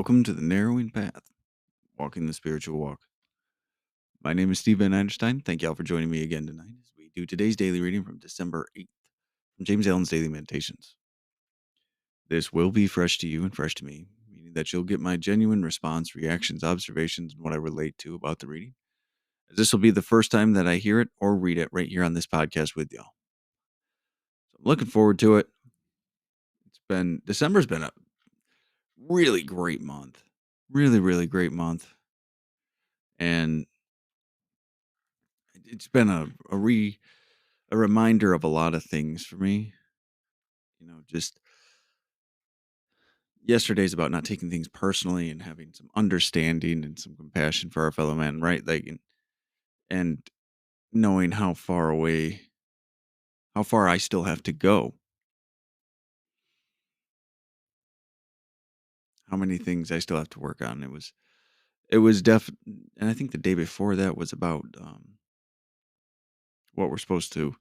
Welcome to the narrowing path, walking the spiritual walk. My name is Steve Van Einstein. Thank y'all for joining me again tonight as we do today's daily reading from December 8th from James Allen's Daily Meditations. This will be fresh to you and fresh to me, meaning that you'll get my genuine response, reactions, observations, and what I relate to about the reading, as this will be the first time that I hear it or read it right here on this podcast with y'all. So I'm looking forward to it. December's been a really great month. Really, really great month. And it's been a reminder of a lot of things for me. Just yesterday's about not taking things personally and having some understanding and some compassion for our fellow man, right? And knowing how far I still have to go, how many things I still have to work on. And I think the day before that was about what we're supposed to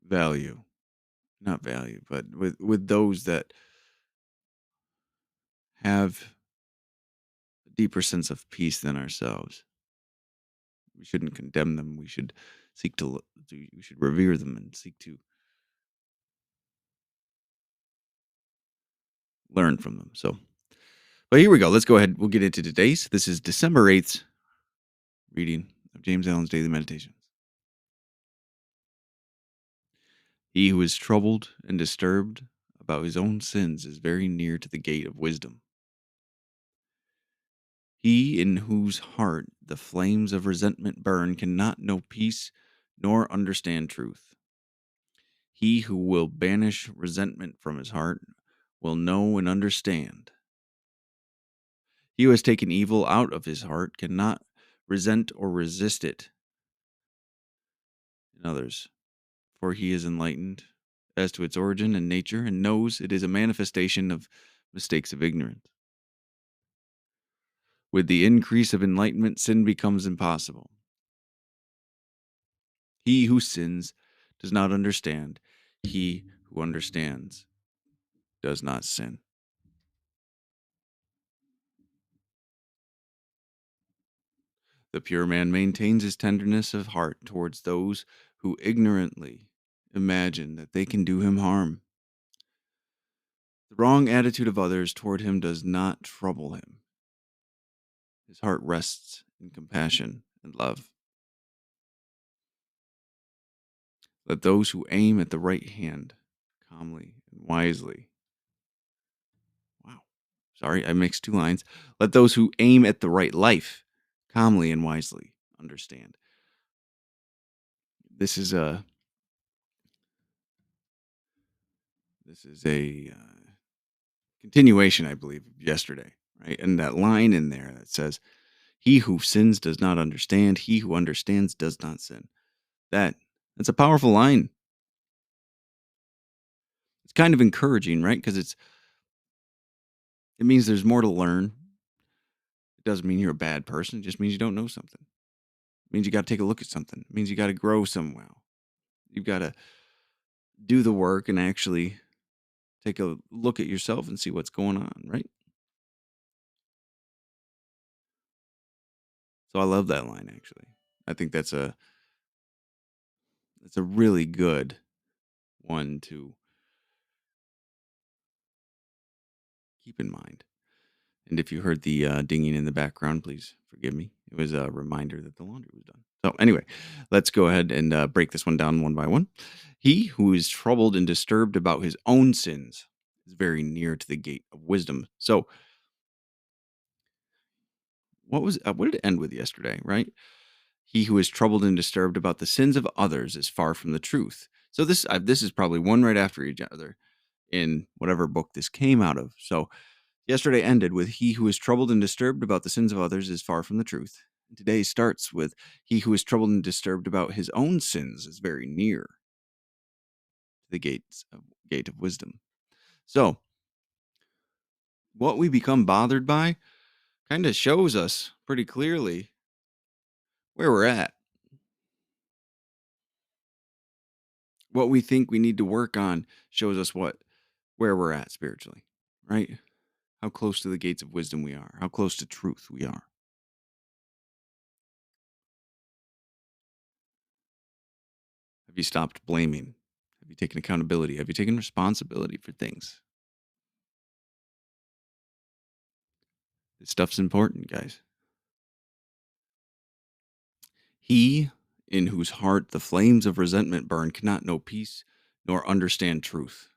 value, not value, but with those that have a deeper sense of peace than ourselves. We shouldn't condemn them. We should seek we should revere them and seek to learn from them. But here we go. Let's go ahead. We'll get into today's. This is December 8th reading of James Allen's Daily Meditations. He who is troubled and disturbed about his own sins is very near to the gate of wisdom. He in whose heart the flames of resentment burn cannot know peace nor understand truth. He who will banish resentment from his heart will know and understand. He who has taken evil out of his heart cannot resent or resist it in others, for he is enlightened as to its origin and nature and knows it is a manifestation of mistakes of ignorance. With the increase of enlightenment, sin becomes impossible. He who sins does not understand. He who understands does not sin. The pure man maintains his tenderness of heart towards those who ignorantly imagine that they can do him harm. The wrong attitude of others toward him does not trouble him. His heart rests in compassion and love. Let those who aim at the right hand calmly and wisely. Wow. Sorry, I mixed two lines. Let those who aim at the right life calmly and wisely understand. This is a continuation, I believe, of yesterday, right? And that line in there that says, "He who sins does not understand. He who understands does not sin." That's a powerful line. It's kind of encouraging, right? Because it means there's more to learn. It doesn't mean you're a bad person. It just means you don't know something. It means you got to take a look at something. It means you got to grow somehow. You've got to do the work and actually take a look at yourself and see what's going on, right? So I love that line actually. I think that's a really good one to keep in mind. And if you heard the dinging in the background, please forgive me. It was a reminder that the laundry was done. So, anyway, let's go ahead and break this one down one by one. He who is troubled and disturbed about his own sins is very near to the gate of wisdom. So, what did it end with yesterday, right? He who is troubled and disturbed about the sins of others is far from the truth. So, this is probably one right after each other in whatever book this came out of. So, yesterday ended with he who is troubled and disturbed about the sins of others is far from the truth. And today starts with he who is troubled and disturbed about his own sins is very near to the gate of wisdom. So, what we become bothered by kind of shows us pretty clearly where we're at. What we think we need to work on shows us where we're at spiritually, right? how close to the gates of wisdom we are, how close to truth we are. Have you stopped blaming? Have you taken accountability? Have you taken responsibility for things? This stuff's important, guys. He in whose heart the flames of resentment burn cannot know peace nor understand truth.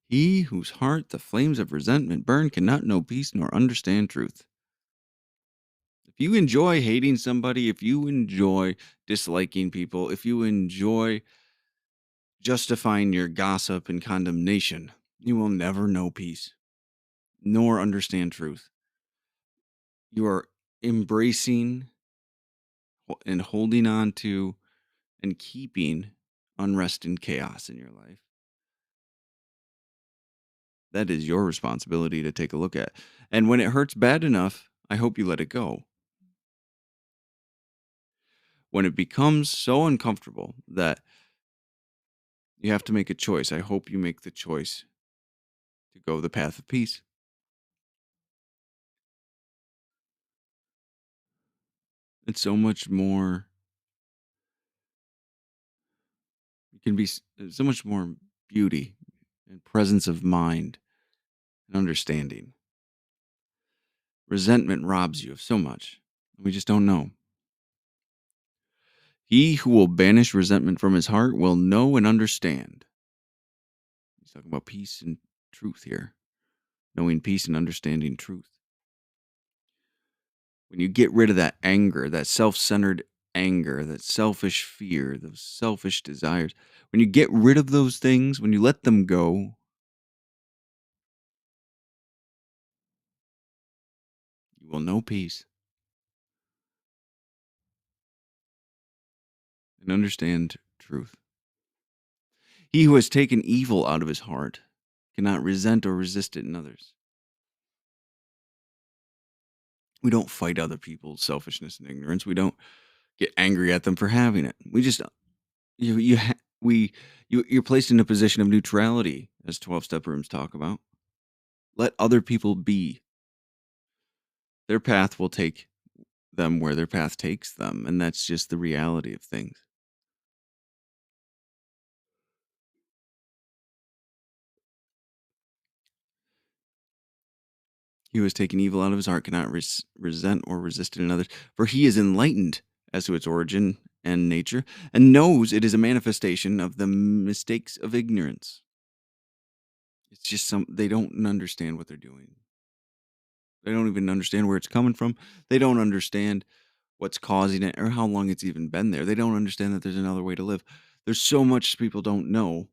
He whose heart the flames of resentment burn cannot know peace nor understand truth. If you enjoy hating somebody, if you enjoy disliking people, if you enjoy justifying your gossip and condemnation, you will never know peace nor understand truth. You are embracing and holding on to and keeping unrest and chaos in your life. That is your responsibility to take a look at. And when it hurts bad enough, I hope you let it go. When it becomes so uncomfortable that you have to make a choice, I hope you make the choice to go the path of peace. It's so much more, it can be so much more beauty and presence of mind and understanding. Resentment robs you of so much. We just don't know. He who will banish resentment from his heart will know and understand. He's talking about peace and truth here, knowing peace and understanding truth. When you get rid of that anger, that self centered anger, that selfish fear, those selfish desires, when you get rid of those things, when you let them go, you will know peace and understand truth. He who has taken evil out of his heart cannot resent or resist it in others. We don't fight other people's selfishness and ignorance. We don't get angry at them for having it. We just you ha- we you're placed in a position of neutrality, as 12-step rooms talk about. Let other people be. Their path will take them where their path takes them, and that's just the reality of things. He who has taken evil out of his heart cannot resent or resist it in others, for he is enlightened as to its origin and nature, and knows it is a manifestation of the mistakes of ignorance. It's just they don't understand what they're doing. They don't even understand where it's coming from. They don't understand what's causing it or how long it's even been there. They don't understand that there's another way to live. There's so much people don't know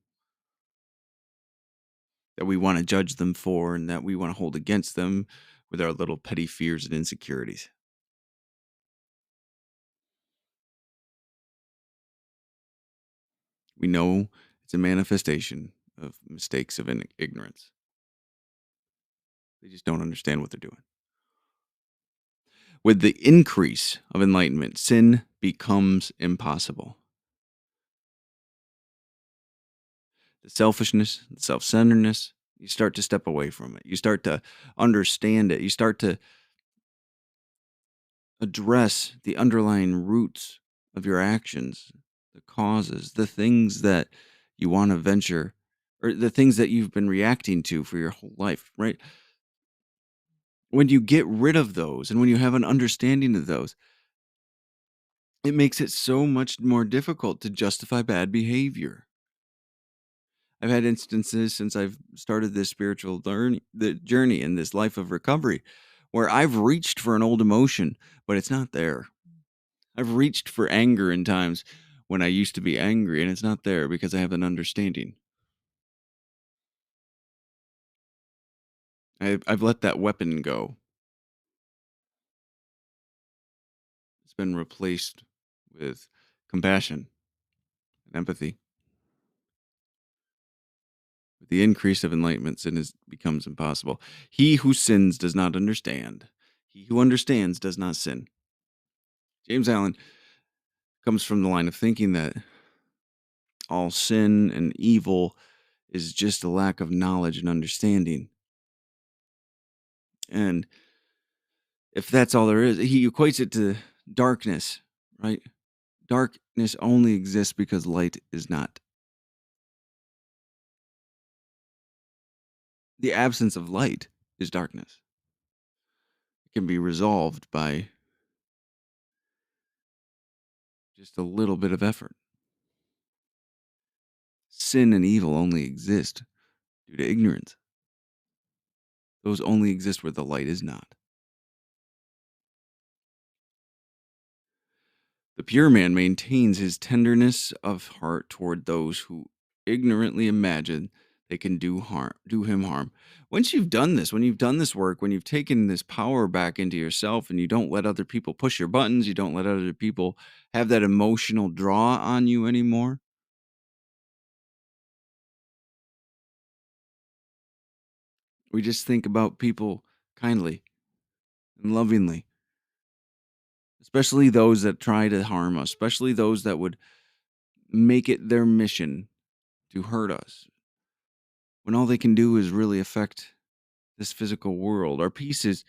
that we want to judge them for and that we want to hold against them with our little petty fears and insecurities. We know it's a manifestation of mistakes of ignorance. They just don't understand what they're doing. With the increase of enlightenment, sin becomes impossible. The selfishness, the self centeredness, you start to step away from it. You start to understand it. You start to address the underlying roots of your actions, the causes, the things that you want to venture, or the things that you've been reacting to for your whole life, right? When you get rid of those and when you have an understanding of those, it makes it so much more difficult to justify bad behavior. I've had instances since I've started this spiritual the journey in this life of recovery where I've reached for an old emotion, but it's not there. I've reached for anger in times when I used to be angry, and it's not there because I have an understanding. I've let that weapon go. It's been replaced with compassion and empathy. With the increase of enlightenment, becomes impossible. He who sins does not understand. He who understands does not sin. James Allen comes from the line of thinking that all sin and evil is just a lack of knowledge and understanding. And if that's all there is, he equates it to darkness, right? Darkness only exists because light is not. The absence of light is darkness. It can be resolved by just a little bit of effort. Sin and evil only exist due to ignorance. Those only exist where the light is not. The pure man maintains his tenderness of heart toward those who ignorantly imagine they can do him harm. Once you've done this, when you've done this work, when you've taken this power back into yourself and you don't let other people push your buttons, you don't let other people have that emotional draw on you anymore. We just think about people kindly and lovingly, especially those that try to harm us, especially those that would make it their mission to hurt us, when all they can do is really affect this physical world. Our peace is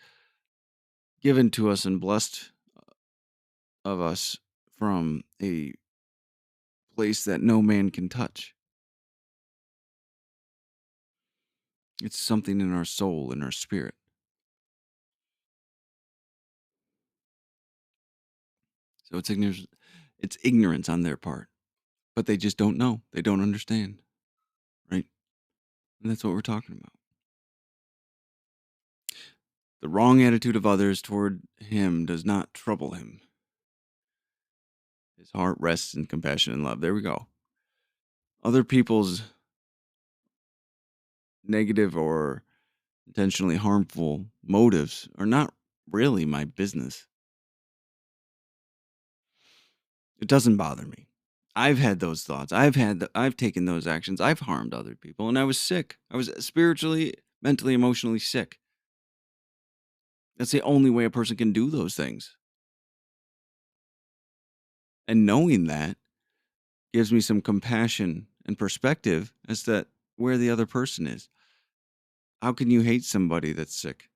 given to us and blessed of us from a place that no man can touch. It's something in our soul, in our spirit. So it's ignorance on their part, but they just don't know. They don't understand, right? And that's what we're talking about. The wrong attitude of others toward him does not trouble him. His heart rests in compassion and love. There we go. Other people's negative or intentionally harmful motives are not really my business. It doesn't bother me. I've had those thoughts. I've taken those actions. I've harmed other people and I was sick. I was spiritually, mentally, emotionally sick. That's the only way a person can do those things. And knowing that gives me some compassion and perspective as to where the other person is. How can you hate somebody that's sick?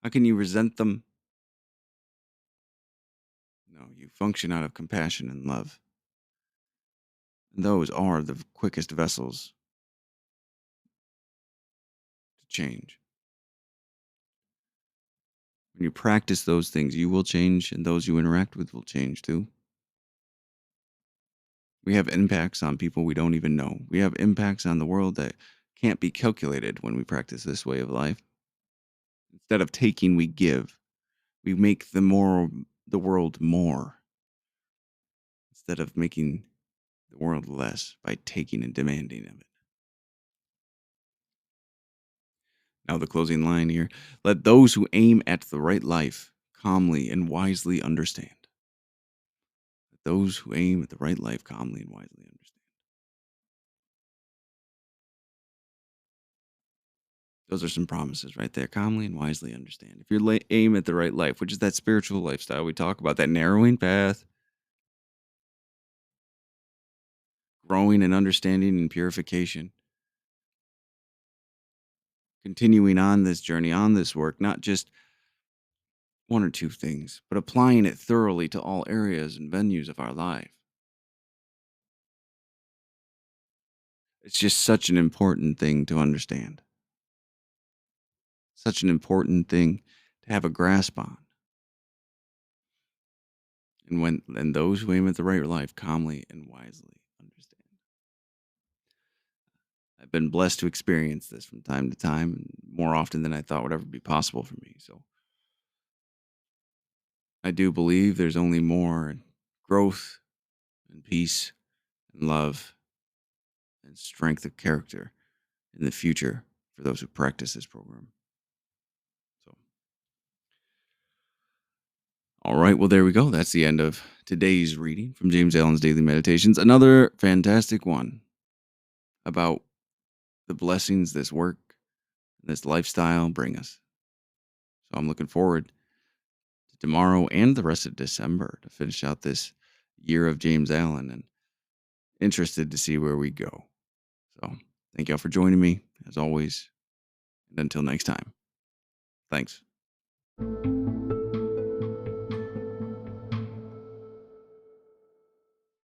How can you resent them? No, you function out of compassion and love. And those are the quickest vessels to change. When you practice those things, you will change, and those you interact with will change too. We have impacts on people we don't even know. We have impacts on the world that can't be calculated when we practice this way of life. Instead of taking, we give. We make the world more instead of making the world less by taking and demanding of it. Now, the closing line here: let those who aim at the right life calmly and wisely understand. Let those who aim at the right life calmly and wisely understand. Those are some promises right there. Calmly and wisely understand. If you aim at the right life, which is that spiritual lifestyle we talk about, that narrowing path, growing and understanding and purification, continuing on this journey, on this work, not just one or two things, but applying it thoroughly to all areas and venues of our life. It's just such an important thing to understand. Such an important thing to have a grasp on. And those who aim at the right life calmly and wisely understand. I've been blessed to experience this from time to time, and more often than I thought would ever be possible for me. So I do believe there's only more growth and peace and love and strength of character in the future for those who practice this program. So, all right, well, there we go. That's the end of today's reading from James Allen's Daily Meditations. Another fantastic one about the blessings this work, this lifestyle bring us. So I'm looking forward to tomorrow and the rest of December to finish out this year of James Allen, and interested to see where we go. Thank y'all for joining me, as always. And until next time, thanks.